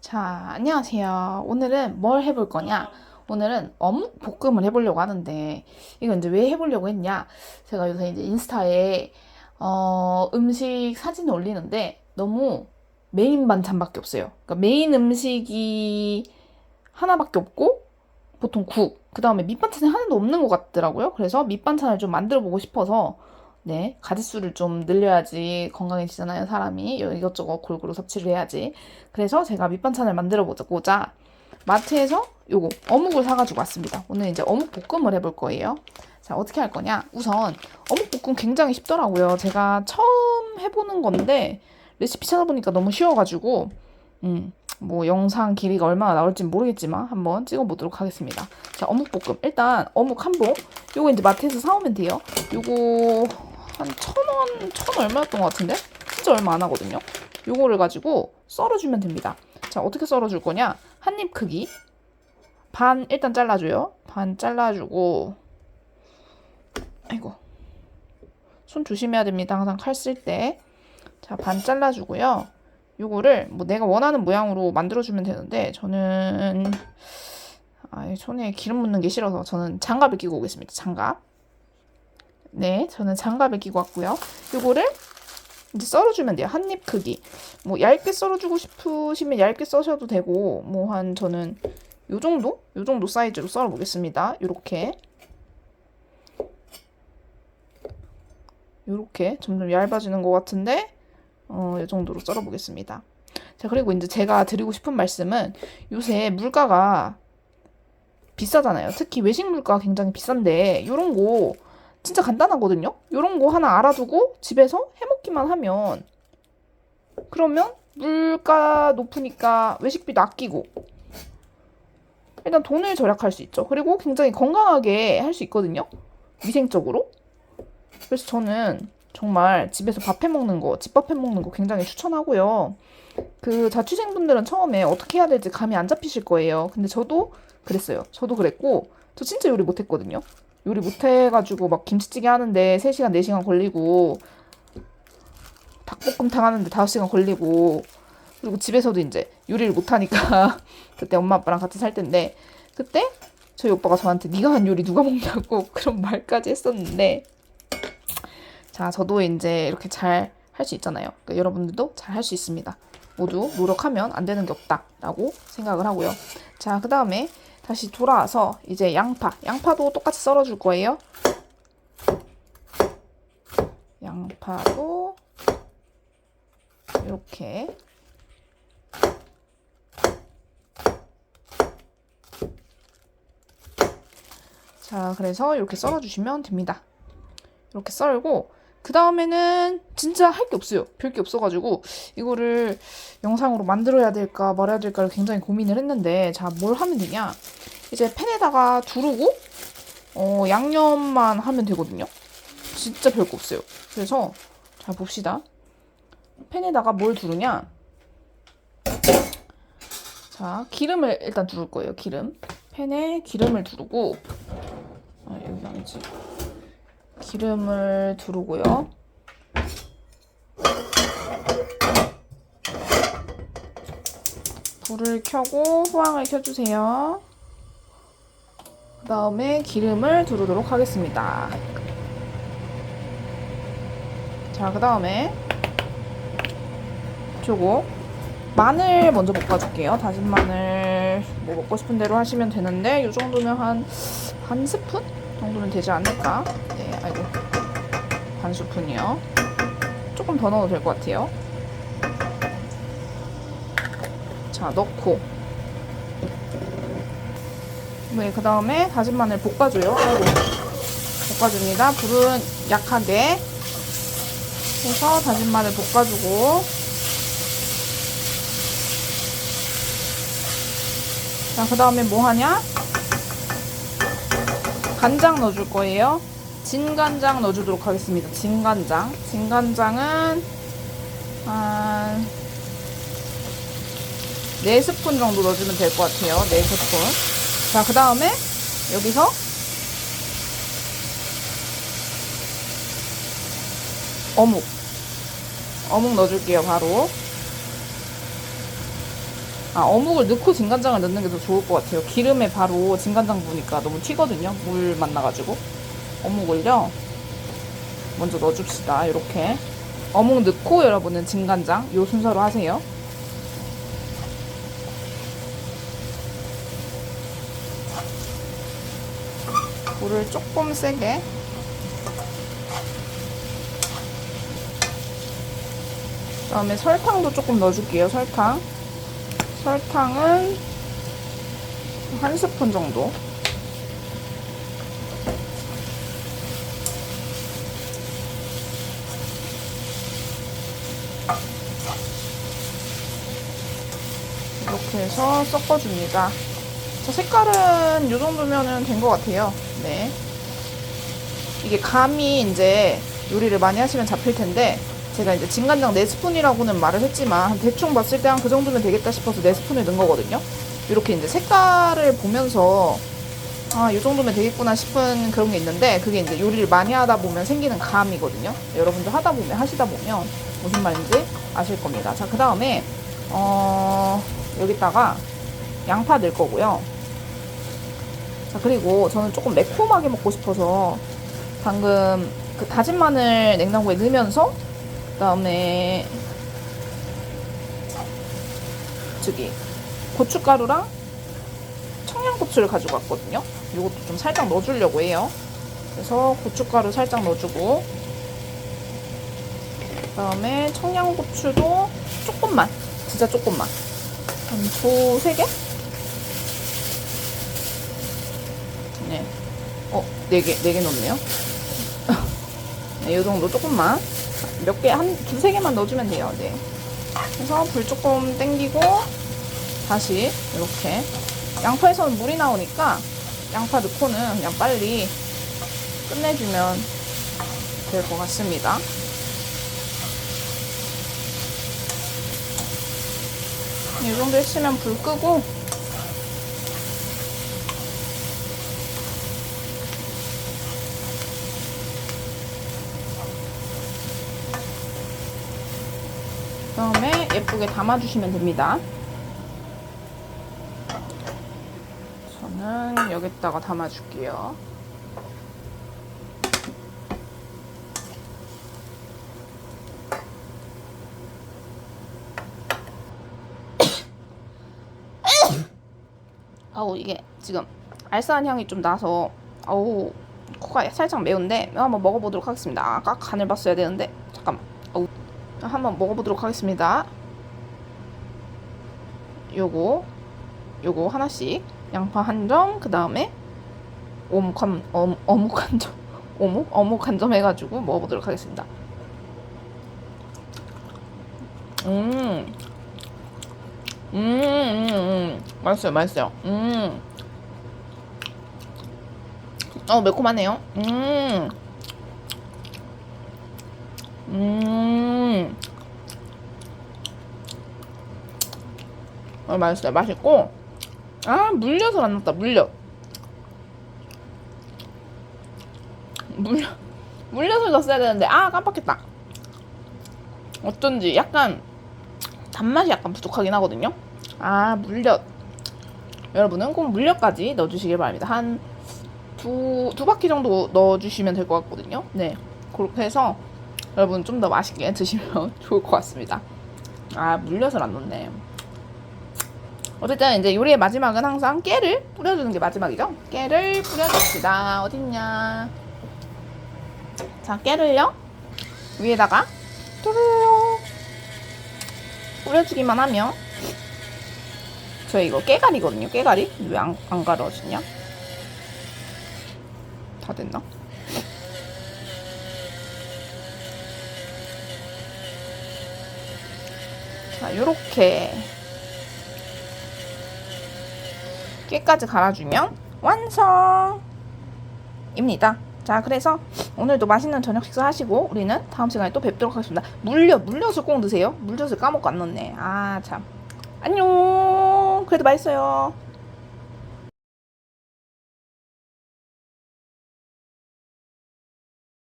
자, 안녕하세요. 오늘은 뭘 해볼 거냐? 오늘은 어묵 볶음을 해보려고 하는데, 이거 이제 왜 해보려고 했냐? 제가 요새 이제 인스타에, 음식 사진을 올리는데, 너무 메인 반찬밖에 없어요. 그러니까 메인 음식이 하나밖에 없고, 보통 국, 그 다음에 밑반찬이 하나도 없는 것 같더라고요. 그래서 밑반찬을 좀 만들어 보고 싶어서, 네, 가짓수를 좀 늘려야지 건강해지잖아요, 사람이. 이것저것 골고루 섭취를 해야지. 그래서 제가 밑반찬을 만들어 보고자 마트에서 요거 어묵을 사가지고 왔습니다. 오늘 이제 어묵 볶음을 해볼 거예요. 자, 어떻게 할 거냐? 우선 어묵 볶음 굉장히 쉽더라고요. 제가 처음 해보는 건데 레시피 찾아보니까 너무 쉬워가지고 뭐 영상 길이가 얼마나 나올지 모르겠지만 한번 찍어보도록 하겠습니다. 자, 어묵 볶음. 일단 어묵 한 봉. 요거 이제 마트에서 사오면 돼요. 요거 한 1,000원, 1,000 얼마였던 것 같은데? 진짜 얼마 안 하거든요. 요거를 가지고 썰어주면 됩니다. 자, 어떻게 썰어줄 거냐? 한 입 크기. 반 일단 잘라줘요. 반 잘라주고, 아이고, 손 조심해야 됩니다. 항상 칼 쓸 때. 자, 반 잘라주고요. 요거를 뭐 내가 원하는 모양으로 만들어주면 되는데, 저는, 손에 기름 묻는 게 싫어서 저는 장갑을 끼고 오겠습니다. 장갑. 네, 저는 장갑을 끼고 왔고요. 요거를 이제 썰어주면 돼요. 한 입 크기. 뭐 얇게 썰어주고 싶으시면 얇게 써셔도 되고, 뭐 한 저는 요 정도? 요 정도 사이즈로 썰어보겠습니다. 요렇게. 요렇게 점점 얇아지는 것 같은데, 요 정도로 썰어보겠습니다. 자, 그리고 이제 제가 드리고 싶은 말씀은 요새 물가가 비싸잖아요. 특히 외식 물가가 굉장히 비싼데, 요런 거 진짜 간단하거든요? 요런 거 하나 알아두고 집에서 해먹기만 하면 그러면 물가 높으니까 외식비도 아끼고 일단 돈을 절약할 수 있죠. 그리고 굉장히 건강하게 할 수 있거든요. 위생적으로. 그래서 저는 정말 집에서 밥 해 먹는 거, 집밥 해 먹는 거 굉장히 추천하고요. 그 자취생분들은 처음에 어떻게 해야 될지 감이 안 잡히실 거예요. 근데 저도 그랬어요. 저도 그랬고, 저 진짜 요리 못했거든요. 요리 못해가지고 막 김치찌개 하는데 3시간, 4시간 걸리고, 닭볶음탕 하는데 5시간 걸리고, 그리고 집에서도 이제 요리를 못하니까, 그때 엄마 아빠랑 같이 살 텐데, 그때 저희 오빠가 저한테 네가 한 요리 누가 먹냐고 그런 말까지 했었는데, 자, 저도 이제 이렇게 잘 할 수 있잖아요. 그러니까 여러분들도 잘 할 수 있습니다. 모두 노력하면 안 되는 게 없다라고 생각을 하고요. 자, 그 다음에 다시 돌아와서 이제 양파도 똑같이 썰어줄 거예요. 양파도 이렇게 자, 그래서 이렇게 썰어주시면 됩니다. 이렇게 썰고 그 다음에는 진짜 할 게 없어요. 별 게 없어가지고 이거를 영상으로 만들어야 될까 말아야 될까를 굉장히 고민을 했는데 자, 뭘 하면 되냐? 이제 팬에다가 두르고 양념만 하면 되거든요. 진짜 별 거 없어요. 그래서 자, 봅시다. 팬에다가 뭘 두르냐? 자, 기름을 일단 두를 거예요. 기름. 팬에 기름을 두르고 여기 아니지. 기름을 두르고요. 불을 켜고 후황을 켜주세요. 그 다음에 기름을 두르도록 하겠습니다. 자, 그 다음에 요거 마늘 먼저 볶아줄게요. 다진 마늘 뭐 먹고 싶은 대로 하시면 되는데 이 정도면 한 스푼 정도면 되지 않을까? 네, 아이고 반 스푼이요. 조금 더 넣어도 될 것 같아요. 자, 넣고 네, 그 다음에 다진 마늘 볶아줘요. 아이고 볶아줍니다. 불은 약하게 해서 다진 마늘 볶아주고 자, 그 다음에 뭐 하냐? 간장 넣어줄 거예요. 진간장 넣어주도록 하겠습니다. 진간장. 진간장은 한 4스푼 정도 넣어주면 될 것 같아요. 4스푼. 자, 그 다음에 여기서 어묵 넣어줄게요. 바로. 어묵을 넣고 진간장을 넣는 게 더 좋을 것 같아요. 기름에 바로 진간장 부으니까 너무 튀거든요. 물 만나가지고. 어묵을요, 먼저 넣어줍시다. 이렇게. 어묵 넣고 여러분은 진간장 요 순서로 하세요. 불을 조금 세게. 그다음에 설탕도 조금 넣어줄게요. 설탕은 한 스푼 정도. 이렇게 해서 섞어줍니다. 자, 색깔은 이 정도면 된 것 같아요. 네. 이게 감이 이제 요리를 많이 하시면 잡힐 텐데, 제가 이제 진간장 4스푼이라고는 말을 했지만, 대충 봤을 때 한 그 정도면 되겠다 싶어서 4스푼을 넣은 거거든요. 이렇게 이제 색깔을 보면서, 이 정도면 되겠구나 싶은 그런 게 있는데, 그게 이제 요리를 많이 하다 보면 생기는 감이거든요. 여러분도 하시다 보면 무슨 말인지 아실 겁니다. 자, 그 다음에, 여기다가 양파 넣을 거고요. 자, 그리고 저는 조금 매콤하게 먹고 싶어서 방금 그 다진 마늘 냉장고에 넣으면서 그다음에 고춧가루랑 청양고추를 가지고 왔거든요. 이것도 좀 살짝 넣어주려고 해요. 그래서 고춧가루 살짝 넣어주고, 그다음에 청양고추도 조금만, 진짜 조금만, 한 2-3개? 네. 4개 넣었네요. 네, 이 정도 조금만. 몇 개, 2-3개만 넣어주면 돼요. 네. 그래서 불 조금 땡기고, 다시, 이렇게. 양파에서는 물이 나오니까, 양파 넣고는 그냥 빨리 끝내주면 될 것 같습니다. 이 정도 했으면 불 끄고, 그다음에 예쁘게 담아주시면 됩니다. 저는 여기다가 담아줄게요. 이게 지금 알싸한 향이 좀 나서 코가 살짝 매운데 한번 먹어보도록 하겠습니다. 아까 간을 봤어야 되는데 잠깐만. 한번 먹어보도록 하겠습니다. 요거 하나씩, 양파 한 점, 그 다음에 어묵 한 점 해가지고 먹어보도록 하겠습니다. 맛있어요. 매콤하네요. 맛있어요. 맛있고, 물엿을 안 넣었다. 물엿을 넣었어야 되는데, 깜빡했다. 어쩐지 약간 단맛이 약간 부족하긴 하거든요. 물엿. 여러분은 꼭 물엿까지 넣어주시길 바랍니다. 한 두 바퀴 정도 넣어주시면 될 것 같거든요. 네. 그렇게 해서 여러분 좀 더 맛있게 드시면 좋을 것 같습니다. 물엿을 안 넣네. 어쨌든 이제 요리의 마지막은 항상 깨를 뿌려주는 게 마지막이죠. 깨를 뿌려줍시다. 어딨냐. 자, 깨를요, 위에다가 뚜루루 뿌려주기만 하면, 저 이거 깨가리거든요. 깨가리. 왜 안 가려지냐? 다 됐나? 자, 요렇게 깨까지 갈아주면 완성입니다. 자, 그래서 오늘도 맛있는 저녁 식사 하시고 우리는 다음 시간에 또 뵙도록 하겠습니다. 물엿을 꼭 넣으세요. 물엿을 까먹고 안 넣네. 참. 안녕. 그래도 맛있어요.